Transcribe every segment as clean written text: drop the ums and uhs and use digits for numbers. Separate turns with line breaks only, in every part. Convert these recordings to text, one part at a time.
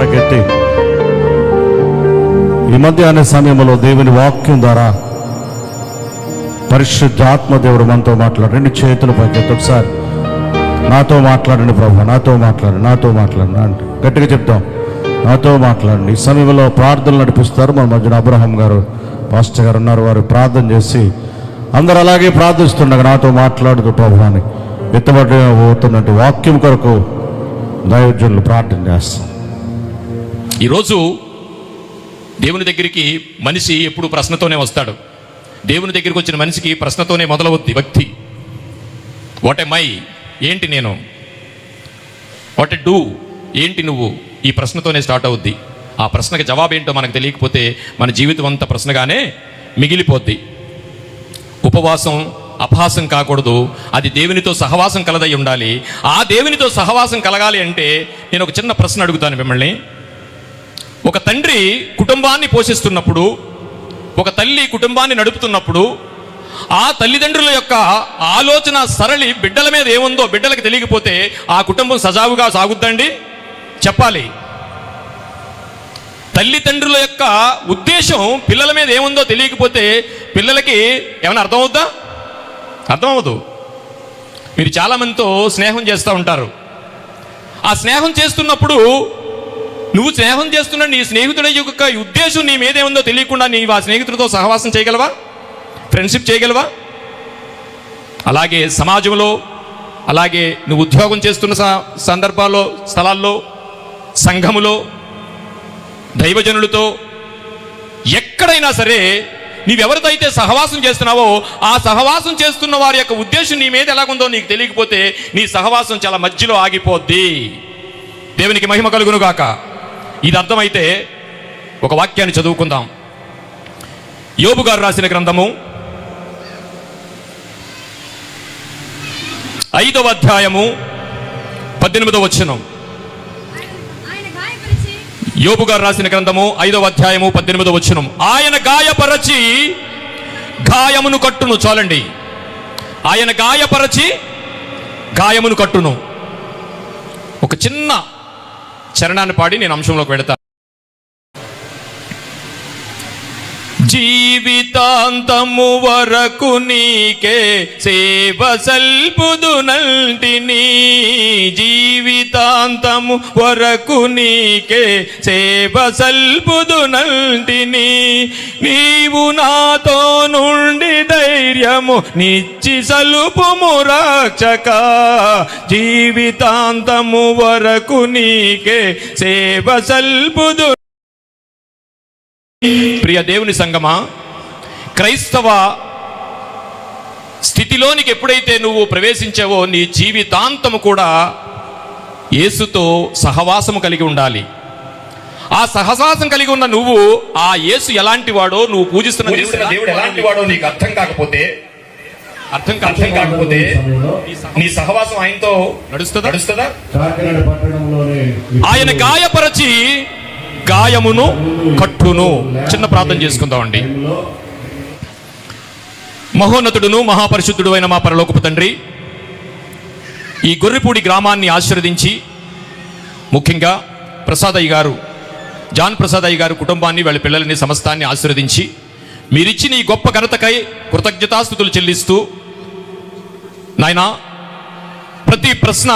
పైకెత్తి ఈ మధ్యాహ్న సమయంలో దేవుని వాక్యం ద్వారా పరిశుద్ధాత్మ దేవుడు మనతో మాట్లాడు. 2 చేతులు పైకెత్తి ఒకసారి నాతో మాట్లాడండి ప్రభు, నాతో మాట్లాడండి అంటే గట్టిగా చెప్తాం, నాతో మాట్లాడండి. ఈ సమయంలో ప్రార్థనలు నడిపిస్తారు మన మధ్యన అబ్రహాం గారు పాస్టర్ గారు ఉన్నారు. వారు ప్రార్థన చేసి అందరూ అలాగే ప్రార్థిస్తుండగా నాతో మాట్లాడుతూ ప్రభు అని ఎత్తబడిపోతున్నట్టు వాక్యం కొరకు దైవజనులు ప్రార్థన చేస్తాం.
ఈరోజు దేవుని దగ్గరికి మనిషి ఎప్పుడు ప్రశ్నతోనే వస్తాడు. దేవుని దగ్గరికి వచ్చిన మనిషికి ప్రశ్నతోనే మొదలవుద్ది భక్తి. వాట్ ఎమ్ ఐ, ఏంటి నేను, వాట్ ఎ డూ, ఏంటి నువ్వు, ఈ ప్రశ్నతోనే స్టార్ట్ అవుద్ది. ఆ ప్రశ్నకి జవాబేంటో మనకు తెలియకపోతే మన జీవితం అంతా ప్రశ్నగానే మిగిలిపోద్ది. ఉపవాసం అపహాసం కాకూడదు, అది దేవునితో సహవాసం కలదై ఉండాలి. ఆ దేవునితో సహవాసం కలగాలి అంటే నేను ఒక చిన్న ప్రశ్న అడుగుతాను మిమ్మల్ని. ఒక తండ్రి కుటుంబాన్ని పోషిస్తున్నప్పుడు, ఒక తల్లి కుటుంబాన్ని నడుపుతున్నప్పుడు ఆ తల్లిదండ్రుల యొక్క ఆలోచన సరళి బిడ్డల మీద ఏముందో బిడ్డలకు తెలియకపోతే ఆ కుటుంబం సజావుగా సాగుద్దండి? చెప్పాలి. తల్లిదండ్రుల యొక్క ఉద్దేశం పిల్లల మీద ఏముందో తెలియకపోతే పిల్లలకి ఏమైనా అర్థమవుద్దా? అర్థమవుదు. మీరు చాలామందితో స్నేహం చేస్తూ ఉంటారు. ఆ స్నేహం చేస్తున్నప్పుడు నువ్వు స్నేహం చేస్తున్న నీ స్నేహితుడి యొక్క ఉద్దేశం నీ మీదేముందో తెలియకుండా నీవు ఆ స్నేహితుడితో సహవాసం చేయగలవా? ఫ్రెండ్షిప్ చేయగలవా? అలాగే సమాజంలో, అలాగే నువ్వు ఉద్యోగం చేస్తున్న సందర్భాల్లో, స్థలాల్లో, సంఘములో, దైవజనులతో, ఎక్కడైనా సరే నీవెవరితో అయితే సహవాసం చేస్తున్నావో ఆ సహవాసం చేస్తున్న వారి యొక్క ఉద్దేశం నీ మీద ఎలాగుందో నీకు తెలియకపోతే నీ సహవాసం చాలా మధ్యలో ఆగిపోద్ది. దేవునికి మహిమ కలుగును గాక. ఇది అర్థమైతే ఒక వాక్యాన్ని చదువుకుందాం. యోబు గారు రాసిన గ్రంథము 5వ అధ్యాయము 18వ వచనం. యోబు గారు రాసిన గ్రంథము 5వ అధ్యాయము 18వ వచనం. ఆయన గాయపరచి గాయమును కట్టును. చాలండి. ఆయన గాయపరచి గాయమును కట్టును. ఒక చిన్న చరణాన్ని పాడి నేను అంశంలోకి వెడతాను. జీవితాంతము వరకు నీకే సేవ సల్పుదునంటిని, జీవితాంతము వరకు నీకే సేవ సల్పుదునంటిని, నీవు నాతో నుండి ధైర్యము నిచ్చి సలుపుము రక్షక, జీవితాంతము వరకు నీకే సేవ సల్పుదు. ప్రియ దేవుని సంగమా, క్రైస్తవ స్థితిలోనికి ఎప్పుడైతే నువ్వు ప్రవేశించావో నీ జీవితాంతము కూడా యేసుతో సహవాసము కలిగి ఉండాలి. ఆ సహవాసం కలిగి ఉన్న నువ్వు ఆ యేసు ఎలాంటి వాడో, నువ్వు పూజిస్తున్న దేవుడు ఎలాంటి వాడో నీకు అర్థం కాకపోతే నీ సహవాసం ఆయనతో నడుస్తుందా? ఆయన గాయపరచి గాయమును కట్టును. చిన్న ప్రార్థన చేసుకుందామండి. మహోన్నతుడును మహాపరిశుద్ధుడు అయిన మా పరలోకపు తండ్రి, ఈ గొర్రెపూడి గ్రామాన్ని ఆశీర్వదించి ముఖ్యంగా ప్రసాదయ్య గారు, జాన్ ప్రసాదయ్య గారు కుటుంబాన్ని, వాళ్ళ పిల్లల్ని, సమస్తాన్ని ఆశీర్వదించి మీరిచ్చిన ఈ గొప్ప ఘనతకై కృతజ్ఞతాస్తుతులు చెల్లిస్తూ, నాయనా ప్రతి ప్రశ్న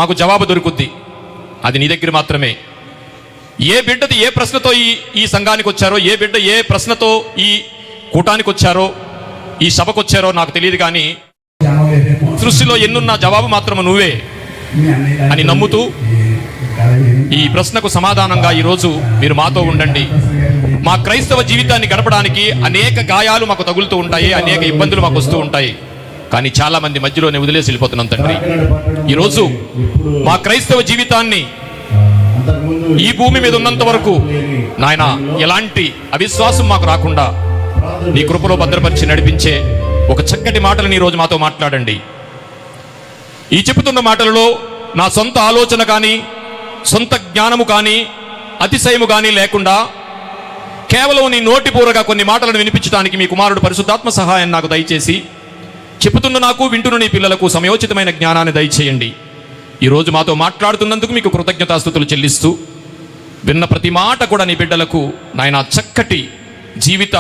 మాకు జవాబు దొరుకుద్ది, అది నీ దగ్గర మాత్రమే. ఏ బిడ్డది ఏ ప్రశ్నతో ఈ సంఘానికి వచ్చారో, ఏ బిడ్డ ఏ ప్రశ్నతో ఈ కూటానికి వచ్చారో, ఈ సభకు వచ్చారో నాకు తెలియదు, కానీ సృష్టిలో ఎన్నున్న జవాబు మాత్రము నువ్వే అని నమ్ముతూ ఈ ప్రశ్నకు సమాధానంగా ఈరోజు మీరు మాతో ఉండండి. మా క్రైస్తవ జీవితాన్ని గడపడానికి అనేక గాయాలు మాకు తగులుతూ ఉంటాయి, అనేక ఇబ్బందులు మాకు వస్తూ ఉంటాయి, కానీ చాలా మంది మధ్యలోనే వదిలేసి వెళ్ళిపోతున్నాం తండ్రి. ఈరోజు మా క్రైస్తవ జీవితాన్ని ఈ భూమి మీద ఉన్నంత వరకు నాయన ఎలాంటి అవిశ్వాసం మాకు రాకుండా నీ కృపలో భద్రపరిచి నడిపించే ఒక చక్కటి మాటలను ఈరోజు మాతో మాట్లాడండి. ఈ చెబుతున్న మాటలలో నా సొంత ఆలోచన కానీ, సొంత జ్ఞానము కానీ, అతిశయము కానీ లేకుండా కేవలం నీ నోటిపూరగా కొన్ని మాటలను వినిపించడానికి మీ కుమారుడు పరిశుద్ధాత్మ సహాయాన్ని నాకు దయచేసి చెబుతున్న నాకు, వింటున్న నీ పిల్లలకు సమయోచితమైన జ్ఞానాన్ని దయచేయండి. ఈరోజు మాతో మాట్లాడుతున్నందుకు మీకు కృతజ్ఞతాస్తుతులు చెల్లిస్తూ విన్న ప్రతి మాట కూడా నీ బిడ్డలకు నాయన చక్కటి జీవిత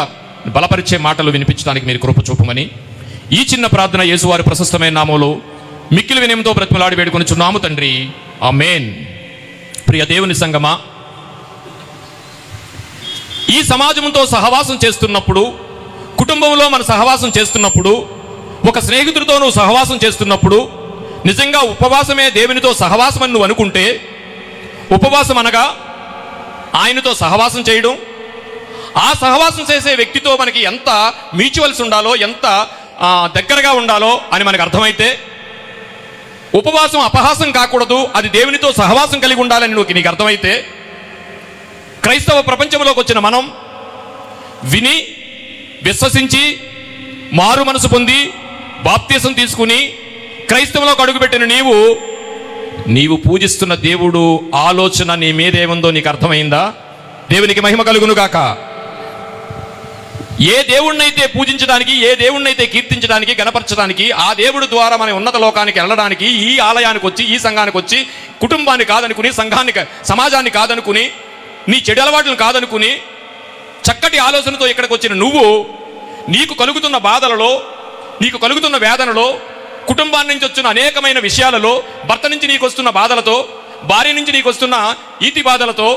బలపరిచే మాటలు వినిపించడానికి మీరు కృప చూపమని ఈ చిన్న ప్రార్థన యేసువారి ప్రశస్తమైన నామములో మిక్కిలి వినయంతో బ్రతిమలాడి వేడుకొనుచున్నాము తండ్రి, ఆమేన్. ప్రియ దేవుని సంగమా, ఈ సమాజంతో సహవాసం చేస్తున్నప్పుడు, కుటుంబంలో మన సహవాసం చేస్తున్నప్పుడు, ఒక స్నేహితుడితో నువ్వు సహవాసం చేస్తున్నప్పుడు నిజంగా ఉపవాసమే దేవునితో సహవాసం అని నువ్వు అనుకుంటే, ఉపవాసం అనగా ఆయనతో సహవాసం చేయడం, ఆ సహవాసం చేసే వ్యక్తితో మనకి ఎంత మ్యూచువల్స్ ఉండాలో, ఎంత దగ్గరగా ఉండాలో అని మనకు అర్థమైతే, ఉపవాసం అపహాసం కాకూడదు, అది దేవునితో సహవాసం కలిగి ఉండాలని నీకు అర్థమైతే, క్రైస్తవ ప్రపంచంలోకి వచ్చిన మనం విని విశ్వసించి మారు మనసు పొంది బాప్తీసం తీసుకుని క్రైస్తవంలోకి అడుగుపెట్టిన నీవు పూజిస్తున్న దేవుడు ఆలోచన నీ మీదేముందో నీకు అర్థమైందా? దేవునికి మహిమ కలుగును గాక. ఏ దేవుణ్ణైతే పూజించడానికి, ఏ దేవుణ్ణైతే కీర్తించడానికి, గణపరచడానికి, ఆ దేవుడు ద్వారా మన ఉన్నత లోకానికి వెళ్ళడానికి ఈ ఆలయానికి వచ్చి, ఈ సంఘానికి వచ్చి, కుటుంబాన్ని కాదనుకుని, సమాజాన్ని కాదనుకుని, నీ చెడు అలవాట్లను కాదనుకుని, చక్కటి ఆలోచనతో ఇక్కడికి వచ్చిన నువ్వు నీకు కలుగుతున్న బాధలలో, నీకు కలుగుతున్న వేదనలో, కుటుంబాన్ని నుంచి వచ్చిన అనేకమైన విషయాలలో, భర్త నుంచి నీకు వస్తున్న బాధలతో, భార్య నుంచి నీకు వస్తున్న ఈతి బాధలతో,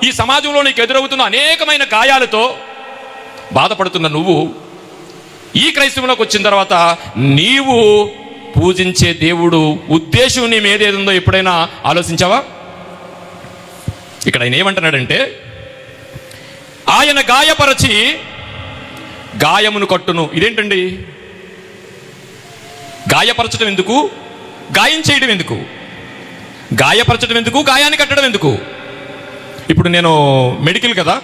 ఈ సమాజంలో నీకు ఎదురవుతున్న అనేకమైన గాయాలతో బాధపడుతున్న నువ్వు ఈ క్రైస్తవంలోకి వచ్చిన తర్వాత నీవు పూజించే దేవుడు ఉద్దేశం నీ మీదేదో ఎప్పుడైనా ఆలోచించావా? ఇక్కడ ఆయన ఏమంటున్నాడంటే, ఆయన గాయపరచి గాయమును కట్టును. ఇదేంటండి? గాయపరచడం ఎందుకు? గాయం చేయడం ఎందుకు? గాయపరచడం ఎందుకు? గాయాన్ని కట్టడం ఎందుకు? ఇప్పుడు నేను మెడికల్ కదా,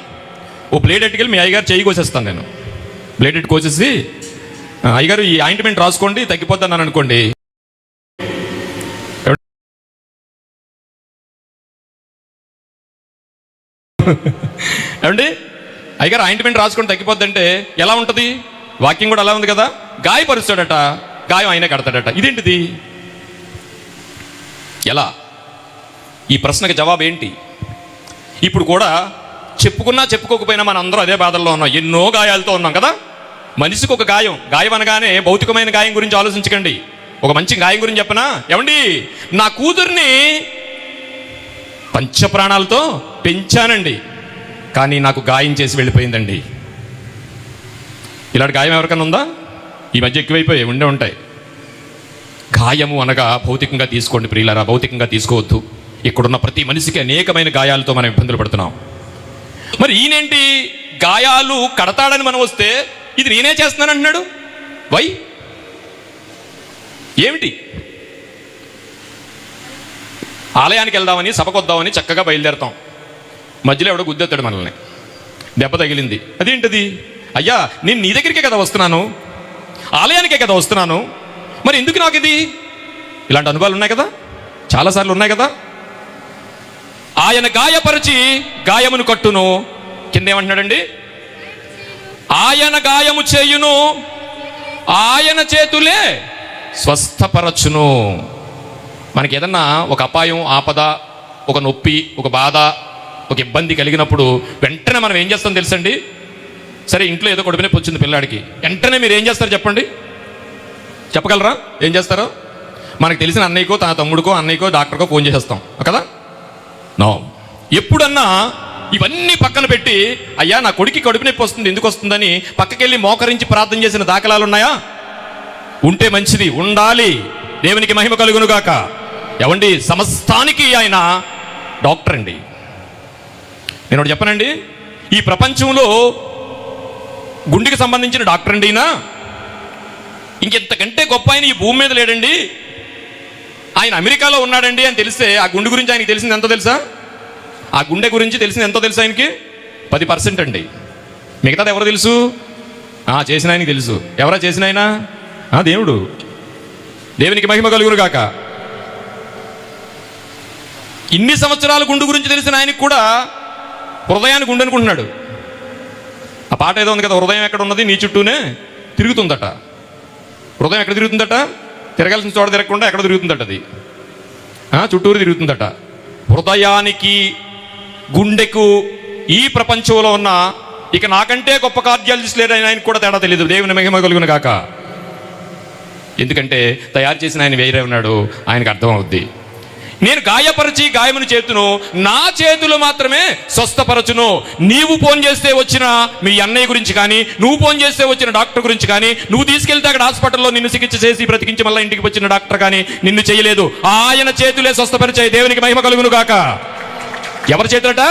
ఓ బ్లేడ్ ఎట్టుకెళ్ళి మీ అయ్యగారు చేయి కోసేస్తాను. నేను బ్లేడ్ ఎట్టు కోసేసి, అయ్యగారు ఈ ఆయింట్మెంట్ రాసుకోండి తగ్గిపోతాను అనుకోండి, ఏమండి అయ్యగారు ఆయింట్మెంట్ రాసుకొని తగ్గిపోద్దంటే ఎలా ఉంటుంది? వాక్యం కూడా అలా ఉంది కదా, గాయపరుస్తాడట, గాయం ఆయనే కడతాడట. ఇదేంటిది? ఎలా? ఈ ప్రశ్నకు జవాబు ఏంటి? ఇప్పుడు కూడా చెప్పుకున్నా చెప్పుకోకపోయినా మన అందరూ అదే బాధల్లో ఉన్నాం, ఎన్నో గాయాలతో ఉన్నాం కదా. మనిషికి ఒక గాయం, గాయం అనగానే భౌతికమైన గాయం గురించి ఆలోచించకండి, ఒక మంచి గాయం గురించి చెప్పనా? ఏమండి, నా కూతుర్ని పంచప్రాణాలతో పెంచానండి, కానీ నాకు గాయం చేసి వెళ్ళిపోయిందండి. ఇలాంటి గాయం ఎవరికైనా ఉందా? ఈ మధ్య ఎక్కువైపోయాయి, ఉండే ఉంటాయి. గాయము అనగా భౌతికంగా తీసుకోండి ప్రియులారా, భౌతికంగా తీసుకోవద్దు. ఇక్కడున్న ప్రతి మనిషికి అనేకమైన గాయాలతో మనం ఇబ్బందులు పడుతున్నాం. మరి ఈయనేంటి గాయాలు కడతాడని మనం వస్తే ఇది నేనే చేస్తున్నాను అంటున్నాడు. వై? ఏమిటి? ఆలయానికి వెళ్దామని, సభకొద్దామని చక్కగా బయలుదేరతాం, మధ్యలో ఎవడో గుద్దెత్తాడు మనల్ని, దెబ్బ తగిలింది. అదేంటిది? అయ్యా నేను నీ దగ్గరికే కదా వస్తున్నాను, ఆలయానికే కదా వస్తున్నాను, మరి ఎందుకు నాకు ఇది? ఇలాంటి అనుభవాలు ఉన్నాయి కదా, చాలాసార్లు ఉన్నాయి కదా. ఆయన గాయపరిచి గాయమును కట్టును. కింద ఏమంటున్నాడండి? ఆయన గాయము చేయును, ఆయన చేతులే స్వస్థపరచును. మనకి ఏదన్నా ఒక అపాయం, ఆపద, ఒక నొప్పి, ఒక బాధ, ఒక ఇబ్బంది కలిగినప్పుడు వెంటనే మనం ఏం చేస్తాం తెలుసండి? సరే ఇంట్లో ఏదో కడుపు నొప్పి వచ్చింది పిల్లాడికి, వెంటనే మీరు ఏం చేస్తారు చెప్పండి? చెప్పగలరా ఏం చేస్తారో? మనకు తెలిసిన అన్నయ్యకో, తన తమ్ముడికో, అన్నయ్యకో, డాక్టర్కో ఫోన్ చేసేస్తాం కదా. నో, ఎప్పుడన్నా ఇవన్నీ పక్కన పెట్టి, అయ్యా నా కొడుకు కడుపు నొప్పి వస్తుంది, ఎందుకు వస్తుందని పక్కకెళ్ళి మోకరించి ప్రార్థన చేసిన దాఖలాలు ఉన్నాయా? ఉంటే మంచిది, ఉండాలి. దేవునికి మహిమ కలుగును గాక. ఎవండి, సమస్తానికి ఆయన డాక్టర్ అండి. నేను ఒకటి చెప్పనండి, ఈ ప్రపంచంలో గుండెకి సంబంధించిన డాక్టర్ అండి ఈయన. ఇంకెంతకంటే గొప్ప ఆయన ఈ భూమి మీద లేడండి. ఆయన అమెరికాలో ఉన్నాడండి అని తెలిస్తే ఆ గుండె గురించి ఆయనకి తెలిసింది ఎంతో తెలుసా? ఆ గుండె గురించి తెలిసింది ఎంతో తెలుసా ఆయనకి? 10% అండి. మిగతాది ఎవరు తెలుసు? చేసిన ఆయనకి తెలుసు. ఎవరా చేసిన ఆయన? దేవుడు. దేవునికి మహిమ కలుగును గాక. ఇన్ని సంవత్సరాలు గుండు గురించి తెలిసిన ఆయనకి కూడా హృదయాన్ని గుండె అనుకుంటున్నాడు. ఆ పాట ఏదో ఉంది కదా, హృదయం ఎక్కడ ఉన్నది నీ చుట్టూనే తిరుగుతుందట. హృదయం ఎక్కడ తిరుగుతుందట? తిరగాల్సిన చోట తిరగకుండా ఎక్కడ తిరుగుతుందట, అది చుట్టూరు తిరుగుతుందట. హృదయానికి గుండెకు ఈ ప్రపంచంలో ఉన్న ఇక నాకంటే గొప్ప కార్డియాలజిస్ట్ లేదని ఆయనకు కూడా తేడా తెలియదు. దేవుని మహిమ కలుగును గాక. ఎందుకంటే తయారు చేసిన ఆయన వేరే ఉన్నాడు, ఆయనకు అర్థం అవుద్ది. నేను గాయపరిచి గాయమును చేతును, నా చేతులు మాత్రమే స్వస్థపరచును. నీవు ఫోన్ చేస్తే వచ్చిన మీ అన్నయ్య గురించి కానీ, నువ్వు ఫోన్ చేస్తే వచ్చిన డాక్టర్ గురించి కానీ, నువ్వు తీసుకెళ్తే అక్కడ హాస్పిటల్లో నిన్ను చికిత్స చేసి బ్రతికించి మళ్ళీ ఇంటికి వచ్చిన డాక్టర్ కానీ నిన్ను చేయలేదు. ఆయన చేతులే స్వస్థపరిచాయి. దేవునికి మహిమ కలుగును గాక. ఎవరి చేతులట?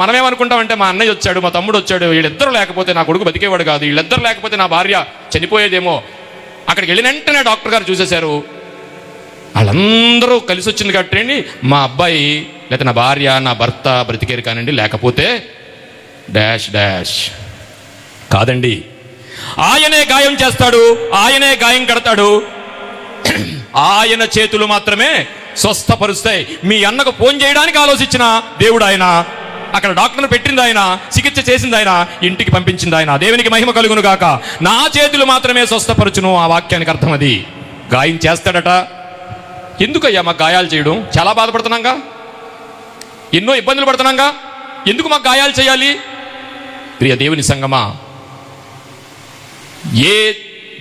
మనమేమనుకుంటామంటే మా అన్నయ్య వచ్చాడు, మా తమ్ముడు వచ్చాడు, వీళ్ళిద్దరు లేకపోతే నా కొడుకు బతికేవాడు కాదు, వీళ్ళిద్దరు లేకపోతే నా భార్య చనిపోయేదేమో. అక్కడికి వెళ్ళిన వెంటనే డాక్టర్ గారు చూసేశారు, వాళ్ళందరూ కలిసి వచ్చింది కాబట్టి మా అబ్బాయి లేకపోతే నా భార్య నా భర్త బ్రతికేరు కానండి, లేకపోతే డాష్ డాష్. కాదండి, ఆయనే గాయం చేస్తాడు, ఆయనే గాయం కడతాడు, ఆయన చేతులు మాత్రమే స్వస్థపరుస్తాయి. మీ అన్నకు ఫోన్ చేయడానికి ఆలోచించిన దేవుడు ఆయన, అక్కడ డాక్టర్ను పెట్టింది ఆయన, చికిత్స చేసింది ఆయన, ఇంటికి పంపించింది ఆయన. దేవునికి మహిమ కలుగును గాక. నా చేతులు మాత్రమే స్వస్థపరచును, ఆ వాక్యానికి అర్థం అది. గాయం చేస్తాడట. ఎందుకయ్యా మాకు గాయాలు చేయడం? చాలా బాధపడుతున్నాంగా, ఎన్నో ఇబ్బందులు పడుతున్నాంగా, ఎందుకు మాకు గాయాలు చేయాలి? ప్రియ దేవుని సంగమా, ఏ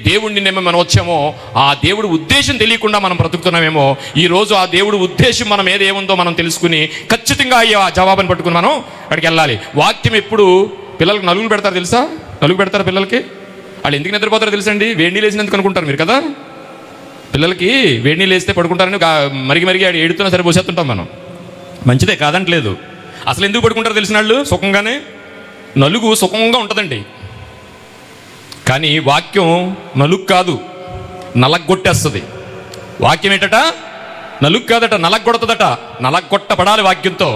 దేవుడిని మనం వచ్చామో ఆ దేవుడు ఉద్దేశం తెలియకుండా మనం బ్రతుకుతున్నామేమో. ఈరోజు ఆ దేవుడు ఉద్దేశం మనం ఏదేముందో మనం తెలుసుకుని ఖచ్చితంగా ఆ జవాబుని పట్టుకుని మనం అక్కడికి వెళ్ళాలి. వాక్యం ఎప్పుడు పిల్లలకు నలుగురు పెడతారు తెలుసా? నలుగు పెడతారు పిల్లలకి. వాళ్ళు ఎందుకు నిద్రపోతారో తెలుసండి? వేడి నీళ్ళు వేసినందుకు అనుకుంటారు మీరు కదా. పిల్లలకి వేడి నీళ్ళు వేస్తే పడుకుంటారని మరిగి ఆడు ఏడుతున్నా సరే పోసేస్తుంటాం మనం. మంచిదే, కాదంటలేదు. అసలు ఎందుకు పడుకుంటారో తెలిసిన వాళ్ళు సుఖంగానే. నలుగు సుఖంగా ఉంటుందండి, కానీ వాక్యం నలుగు కాదు, నలగొట్టేస్తుంది. వాక్యం ఏంటట? నలుగు కాదట, నలగొడతదట. నలగొట్టబడాలి వాక్యంతో.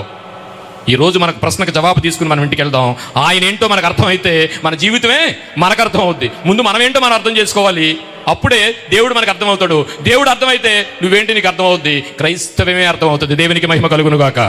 ఈరోజు మనకు ప్రశ్నకు జవాబు తీసుకుని మనం ఇంటికి వెళ్దాం. ఆయన ఏంటో మనకు అర్థమైతే మన జీవితమే మనకు అర్థం అవుద్ది. ముందు మనం ఏంటో మనం అర్థం చేసుకోవాలి, అప్పుడే దేవుడు మనకు అర్థమవుతాడు. దేవుడు అర్థమైతే నువ్వేంటి నీకు అర్థమవుద్ది, క్రైస్తవమే అర్థమవుతుంది. దేవునికి మహిమ కలుగును గాక.